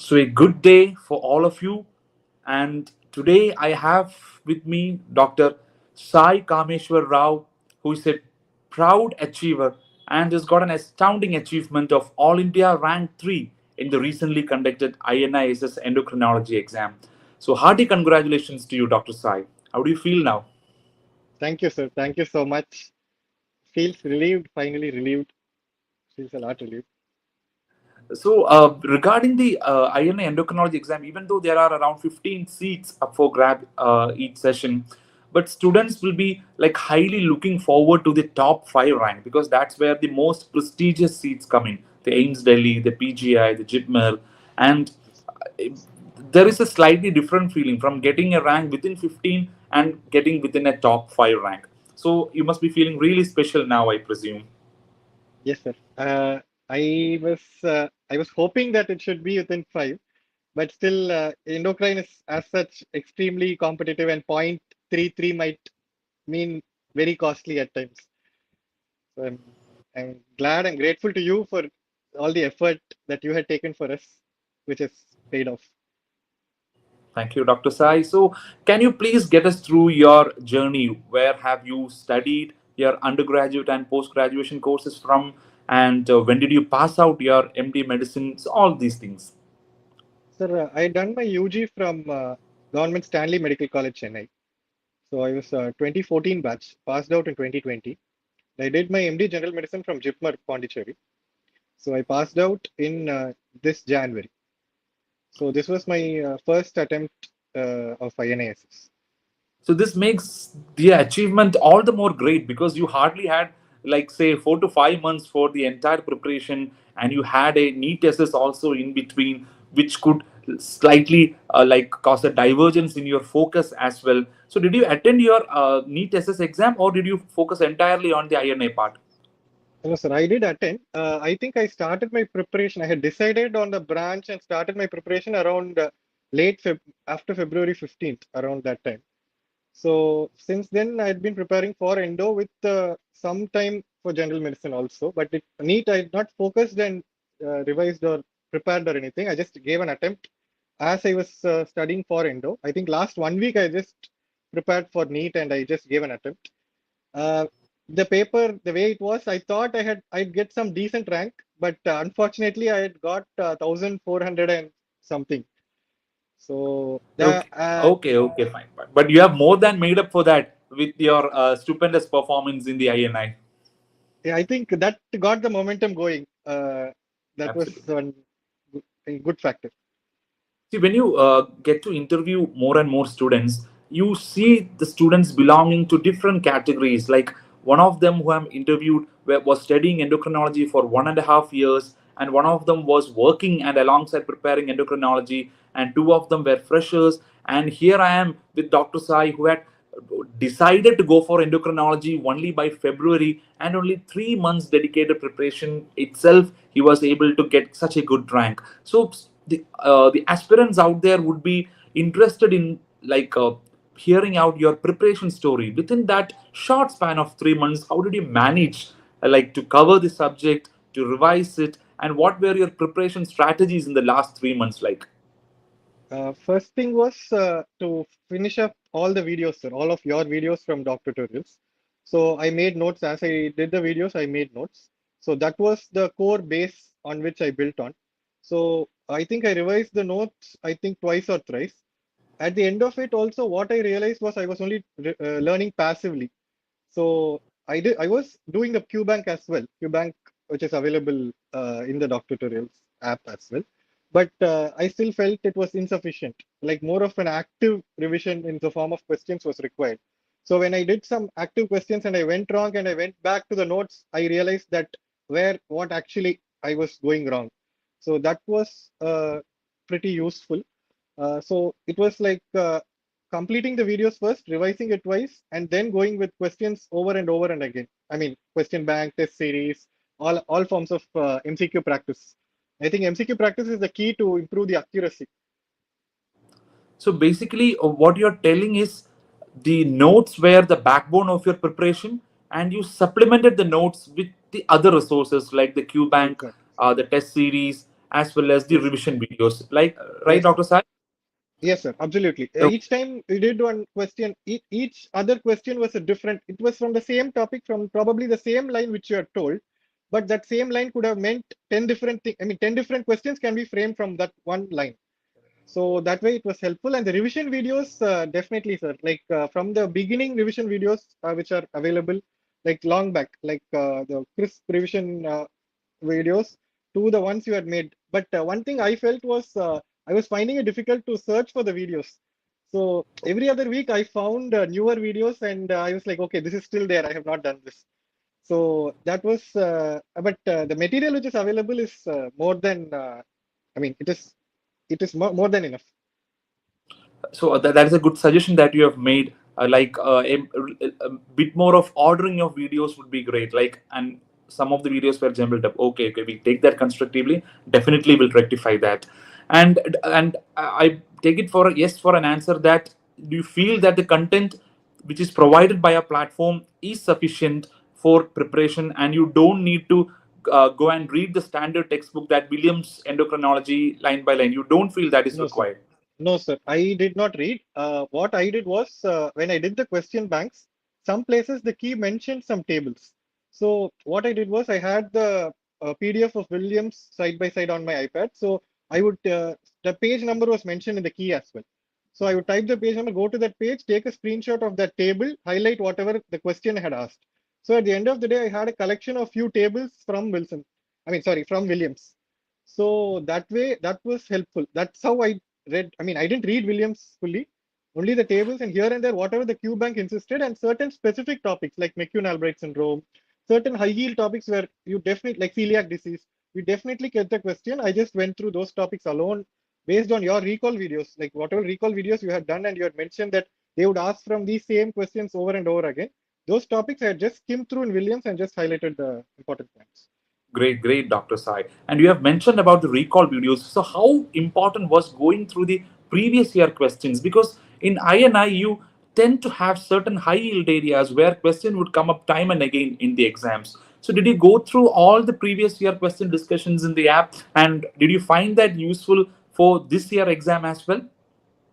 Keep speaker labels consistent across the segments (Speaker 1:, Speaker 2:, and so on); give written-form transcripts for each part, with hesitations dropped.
Speaker 1: So, a good day for all of you. And today I have with me Dr. Sai Kameshwar Rao, who is a proud achiever and has got an astounding achievement of All India Rank 3 in the recently conducted INI SS Endocrinology exam. So, hearty congratulations to you, Dr. Sai. How do you feel now?
Speaker 2: Thank you, sir. Thank you so much. Feels relieved, finally relieved. Feels a lot relieved.
Speaker 1: So, regarding the INA endocrinology exam, even though there are around 15 seats up for grab each session, but students will be like highly looking forward to the top five rank because that's where the most prestigious seats come in. The AIMS Delhi, the PGI, the JIPMER, and uh, there is a slightly different feeling from getting a rank within 15 and getting within a top five rank. So, you must be feeling really special now, I presume.
Speaker 2: Yes, sir. I was hoping that it should be within five, but still, endocrine is as such extremely competitive, and 0.33 might mean very costly at times. So I'm glad and grateful to you for all the effort that you had taken for us, which has paid off.
Speaker 1: Thank you, Dr. Sai. So, can you please get us through your journey? Where have you studied your undergraduate and post graduation courses from? And when did you pass out your MD medicine? So all these things.
Speaker 2: Sir, I done my UG from Government Stanley Medical College, Chennai. So I was 2014 batch, passed out in 2020. I did my MD General Medicine from JIPMER, Pondicherry. So I passed out in this January. So this was my first attempt of INI SS.
Speaker 1: So this makes the achievement all the more great because you hardly had like say 4 to 5 months for the entire preparation, and you had a NEET SS also in between, which could slightly like cause a divergence in your focus as well. So did you attend your NEET SS exam, or did you focus entirely on the INA part?
Speaker 2: No, sir, I did attend. I think I started my preparation. I had decided on the branch and started my preparation around late Feb after February 15th, around that time. So since then, I had been preparing for endo with some time for general medicine also. But it NEET, I had not focused and revised or prepared or anything. I just gave an attempt as I was studying for endo. I think last 1 week I just prepared for NEET and I just gave an attempt. Uh, the paper, the way it was, I thought I'd get some decent rank, but unfortunately I had got 1,400 and something. So the
Speaker 1: Okay, okay, fine. But you have more than made up for that with your stupendous performance in the INI.
Speaker 2: yeah, I think that got the momentum going. That was
Speaker 1: Absolutely.
Speaker 2: one a good factor.
Speaker 1: See, when you get to interview more and more students, you see the students belonging to different categories. Like one of them who I'm interviewed was studying endocrinology for 1.5 years, and one of them was working and alongside preparing endocrinology, and two of them were freshers. And here I am with Dr. Sai, who had decided to go for endocrinology only by February, and only 3 months dedicated preparation itself, he was able to get such a good rank. So the aspirants out there would be interested in like hearing out your preparation story within that short span of 3 months. How did you manage like to cover the subject, to revise it, and what were your preparation strategies in the last 3 months like?
Speaker 2: First thing was to finish up all the videos, sir, all of your videos from DocTutorials. So I made notes as I did the videos. I made notes. So that was the core base on which I built on. So I think I revised the notes, I think twice or thrice. At the end of it, also, what I realized was I was only learning passively. So I was doing the QBank as well, QBank, which is available in the DocTutorials app as well. But I still felt it was insufficient. Like more of an active revision in the form of questions was required. So when I did some active questions and I went wrong and I went back to the notes, I realized that what actually I was going wrong. So that was pretty useful. So it was like completing the videos first, revising it twice, and then going with questions over and over and again. I mean, question bank, test series, all forms of MCQ practice. I think MCQ practice is the key to improve the accuracy.
Speaker 1: So basically, what you're telling is the notes were the backbone of your preparation, and you supplemented the notes with the other resources like the QBank,
Speaker 2: Exactly.
Speaker 1: the test series, as well as the
Speaker 2: Yes.
Speaker 1: revision videos. Like, right,
Speaker 2: Yes, sir.
Speaker 1: Dr. Sai?
Speaker 2: Yes, sir. Absolutely. Each time we did one question, each other question was a different. It was from the same topic, from probably the same line which you are told, but that same line could have meant 10 different things. I mean, 10 different questions can be framed from that one line. So that way it was helpful. And the revision videos, definitely, sir. Like from the beginning revision videos which are available, like long back, like the crisp revision videos to the ones you had made. But one thing I felt was I was finding it difficult to search for the videos. So every other week I found newer videos, and I was like, okay, this is still there. I have not done this. So that was, but the material which is available is more than, I mean, it is more than enough.
Speaker 1: So that is a good suggestion that you have made. A bit more of ordering of videos would be great. Like, and some of the videos were jumbled up. Okay, okay, we take that constructively. Definitely will rectify that. And I take it for a yes for an answer. That do you feel that the content which is provided by a platform is sufficient for preparation, and you don't need to go and read the standard textbook that Williams endocrinology line by line. You don't feel that is
Speaker 2: No, sir.
Speaker 1: required.
Speaker 2: No, sir. I did not read. What I did was when I did the question banks, some places the key mentioned some tables. So what I did was I had the PDF of Williams side by side on my iPad. So I would the page number was mentioned in the key as well. So I would type the page number, go to that page, take a screenshot of that table, highlight whatever the question had asked. So at the end of the day, I had a collection of few tables from Wilson. I mean, sorry, from Williams. So that way, that was helpful. That's how I read. I mean, I didn't read Williams fully, only the tables and here and there, whatever the Q bank insisted, and certain specific topics like McCune-Albright syndrome, certain high yield topics where you definitely, like celiac disease, we definitely get the question. I just went through those topics alone based on your recall videos, like whatever recall videos you had done, and you had mentioned that they would ask from these same questions over and over again. Those topics I had just skimmed through in Williams and just highlighted the important points.
Speaker 1: Great, great, Dr. Sai. And you have mentioned about the recall videos. So, how important was going through the previous year questions? Because in INI, you tend to have certain high yield areas where question would come up time and again in the exams. So, did you go through all the previous year question discussions in the app, and did you find that useful for this year exam as well?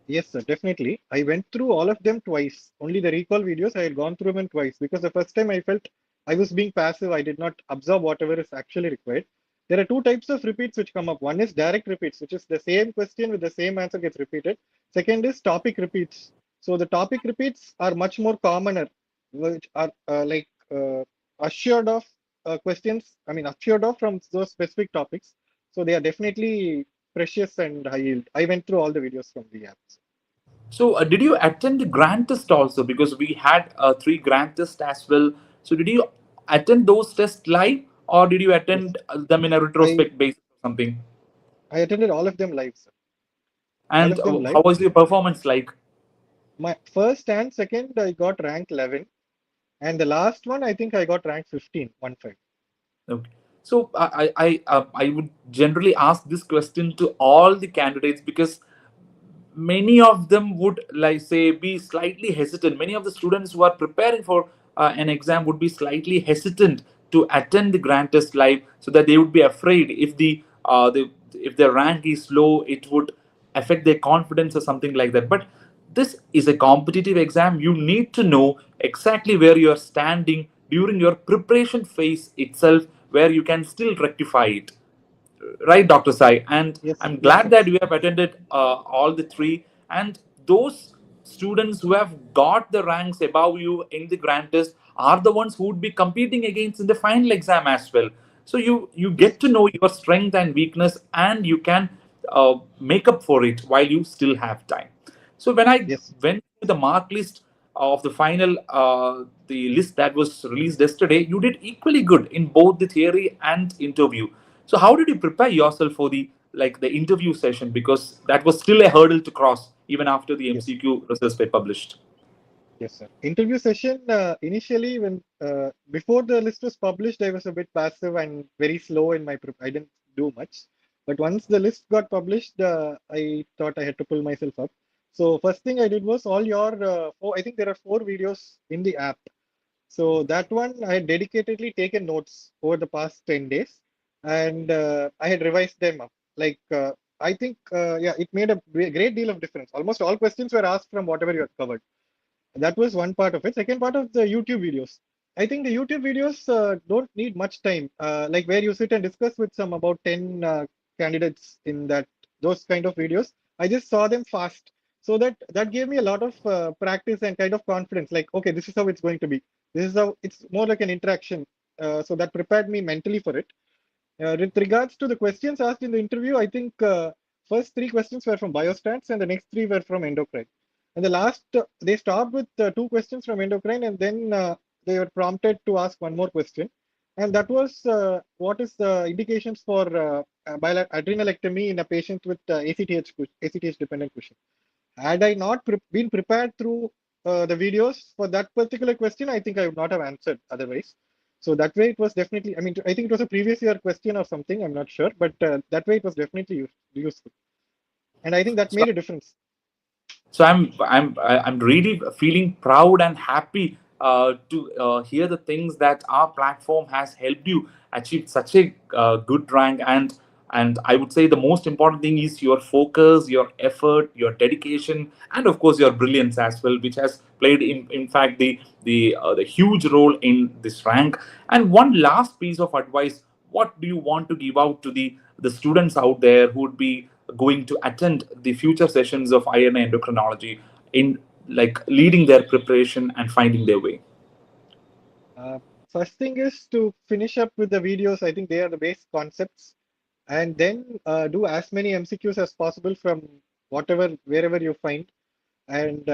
Speaker 2: Yes, sir, definitely. I went through all of them twice. Only the recall videos, I had gone through them twice because the first time I felt I was being passive. I did not absorb whatever is actually required. There are two types of repeats which come up. One is direct repeats, which is the same question with the same answer gets repeated. Second is topic repeats. So the topic repeats are much more commoner, which are assured of questions. I mean, assured of from those specific topics. So they are definitely precious and high yield. I went through all the videos from the apps.
Speaker 1: So, did you attend the grant test also? Because we had three grant tests as well. So, did you attend those tests live, or did you
Speaker 2: Yes,
Speaker 1: attend them in a
Speaker 2: I
Speaker 1: retrospect basis or something?
Speaker 2: I attended all of them live, sir. All
Speaker 1: And
Speaker 2: of them
Speaker 1: how
Speaker 2: live.
Speaker 1: was your performance like?
Speaker 2: My first and second, I got rank 11, and the last one, I think I got rank 15, 1-5.
Speaker 1: Okay. So I would generally ask this question to all the candidates because many of them would like say be slightly hesitant. Many of the students who are preparing for an exam would be slightly hesitant to attend the grant test live, so that they would be afraid if their rank is low, it would affect their confidence or something like that. But this is a competitive exam. You need to know exactly where you are standing during your preparation phase itself, where you can still rectify it. Right, Dr. Sai? And
Speaker 2: Yes,
Speaker 1: I'm
Speaker 2: yes,
Speaker 1: glad
Speaker 2: sir.
Speaker 1: that you have attended all the three. And those students who have got the ranks above you in the grant test are the ones who would be competing against in the final exam as well. So you
Speaker 2: Yes,
Speaker 1: get to know your strength and weakness, and you can make up for it while you still have time. So when I
Speaker 2: yes.
Speaker 1: went to the mark list of the final, the list that was released yesterday, you did equally good in both the theory and interview. So how did you prepare yourself for the interview session? Because that was still a hurdle to cross even after the
Speaker 2: Yes.
Speaker 1: MCQ results were published.
Speaker 2: Yes, sir. Interview session, initially when before the list was published, I was a bit passive and very slow in my I didn't do much. But once the list got published, I thought I had to pull myself up. So first thing I did was all your I think there are 4 videos in the app. So that one I had dedicatedly taken notes over the past 10 days, and I had revised them up. Like I think yeah, it made a great deal of difference. Almost all questions were asked from whatever you had covered. That was one part of it. Second part of the YouTube videos. I think the YouTube videos don't need much time. Like where you sit and discuss with some about 10 candidates in those kind of videos. I just saw them fast. So that gave me a lot of practice and kind of confidence. Like, okay, this is how it's going to be. This is how it's more like an interaction. So that prepared me mentally for it. With regards to the questions asked in the interview, I think first three questions were from biostats and the next three were from endocrine. And the last, they stopped with two questions from endocrine and then they were prompted to ask one more question. And that was what is the indications for adrenalectomy in a patient with ACTH dependent cushion. Had I not been prepared through the videos for that particular question, I think I would not have answered otherwise. So that way it was definitely, I mean, I think it was a previous year question or something, I'm not sure, but that way it was definitely useful. And I think that
Speaker 1: So
Speaker 2: made a difference.
Speaker 1: so I'm really feeling proud and happy to hear the things that our platform has helped you achieve such a good rank. And I would say the most important thing is your focus, your effort, your dedication, and of course your brilliance as well, which has played in fact the huge role in this rank. And one last piece of advice: what do you want to give out to the students out there who would be going to attend the future sessions of INI endocrinology in like leading their preparation and finding their way?
Speaker 2: Uh, First thing is to finish up with the videos. I think they are the base concepts. And then do as many MCQs as possible from wherever you find. And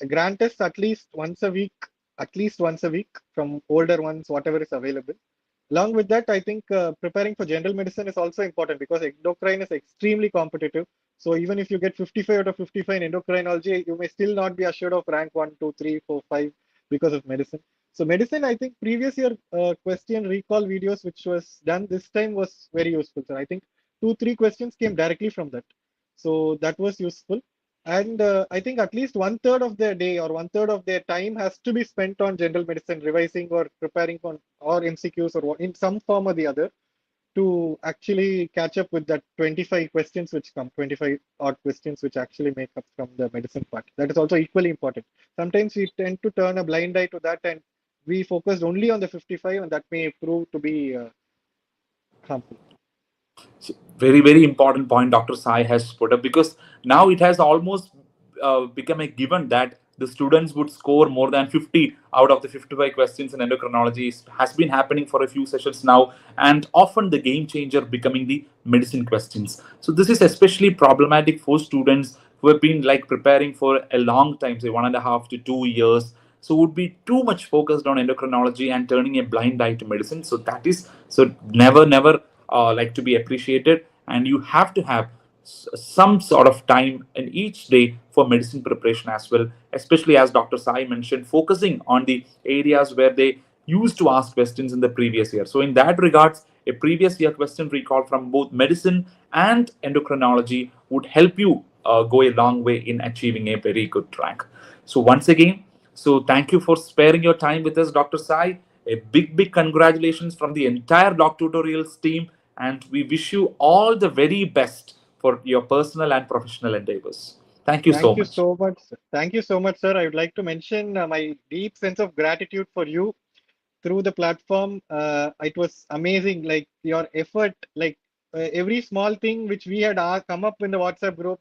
Speaker 2: grant us at least once a week from older ones, whatever is available. Along with that, I think preparing for general medicine is also important because endocrine is extremely competitive. So even if you get 55 out of 55 in endocrinology, you may still not be assured of rank 1, 2, 3, 4, 5 because of medicine. So medicine, I think previous year question recall videos, which was done this time, was very useful. So I think 2, 3 questions came directly from that. So that was useful. And I think at least one third of their day or one third of their time has to be spent on general medicine, revising or preparing for or MCQs or in some form or the other to actually catch up with that 25 questions which come, 25 odd questions which actually make up from the medicine part. That is also equally important. Sometimes we tend to turn a blind eye to that and we focused only on the 55 and that may prove to be harmful.
Speaker 1: So very important point Dr. Sai has put up, because now it has almost become a given that the students would score more than 50 out of the 55 questions in endocrinology. Has been happening for a few sessions now, and often the game changer becoming the medicine questions. So this is especially problematic for students who have been like preparing for a long time, say 1.5 to 2 years, so would be too much focused on endocrinology and turning a blind eye to medicine. So that is so never like to be appreciated, and you have to have some sort of time in each day for medicine preparation as well, especially as Dr. Sai mentioned, focusing on the areas where they used to ask questions in the previous year. So in that regards, a previous year question recall from both medicine and endocrinology would help you go a long way in achieving a very good rank. So once again, so thank you for sparing your time with us, Dr. Sai. A big congratulations from the entire DocTutorials team, and we wish you all the very best for your personal and professional endeavors. Thank you so
Speaker 2: Thank you
Speaker 1: much.
Speaker 2: so much. Thank you so much, sir. I would like to mention my deep sense of gratitude for you through the platform. It was amazing, like your effort, like every small thing which we had come up in the WhatsApp group,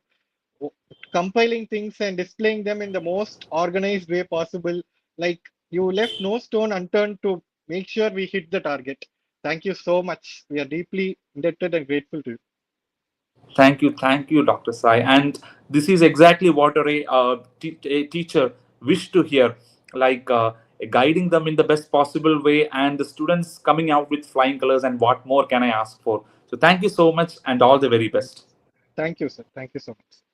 Speaker 2: compiling things and displaying them in the most organized way possible. Like you left no stone unturned to make sure we hit the target. Thank you so much. We are deeply indebted and grateful to you.
Speaker 1: Thank you, Dr. Sai. And this is exactly what a teacher wish to hear, like guiding them in the best possible way, and the students coming out with flying colors. And what more can I ask for? So thank you so much, and all the very
Speaker 2: Thank
Speaker 1: best.
Speaker 2: thank you, sir. Thank you so much.